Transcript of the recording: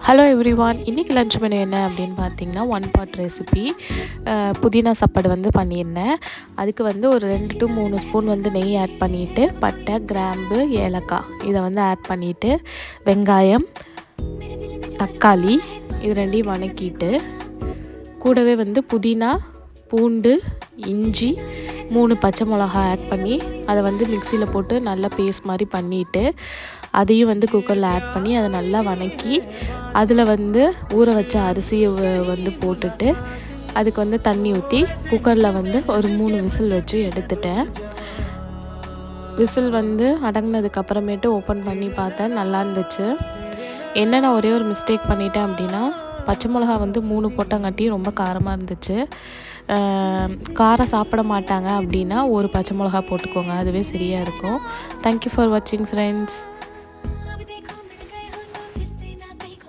Hello everyone, இன்றைக்கி lunch menu என்ன அப்படின்னு பார்த்தீங்கன்னா, ஒன் பாட் ரெசிபி புதினா சாப்பாடு வந்து பண்ணியிருந்தேன். அதுக்கு வந்து ஒரு 2 to 3 ஸ்பூன் வந்து நெய் ஆட் பண்ணிவிட்டு, பட்டை, கிராம்பு, ஏலக்காய் இதை வந்து ஆட் பண்ணிவிட்டு, வெங்காயம், தக்காளி இது ரெண்டையும் வணக்கிட்டு, கூடவே வந்து புதினா, பூண்டு, இஞ்சி, 3 பச்சை மிளகா ஆட் பண்ணி அதை வந்து மிக்சியில் போட்டு நல்லா பேஸ்ட் மாதிரி பண்ணிவிட்டு, அதையும் வந்து குக்கரில் ஆட் பண்ணி அதை நல்லா வணக்கி, அதில் வந்து ஊற வச்ச அரிசியை வந்து போட்டுட்டு, அதுக்கு வந்து தண்ணி ஊற்றி குக்கரில் வந்து ஒரு 3 விசில் வச்சு எடுத்துட்டேன். விசில் வந்து அடங்கினதுக்கப்புறமேட்டு ஓப்பன் பண்ணி பார்த்தேன், நல்லா இருந்துச்சு. என்ன நான் ஒரே ஒரு மிஸ்டேக் பண்ணிட்டேன் அப்படின்னா, பச்சை மிளகா வந்து 3 போட்டங்காட்டி ரொம்ப காரமாக இருந்துச்சு. காரம் சாப்பிட மாட்டாங்க அப்படின்னா ஒரு பச்சை மிளகா போட்டுக்கோங்க, அதுவே சரியாக இருக்கும். தேங்க்யூ ஃபார் வாட்சிங் ஃப்ரெண்ட்ஸ்.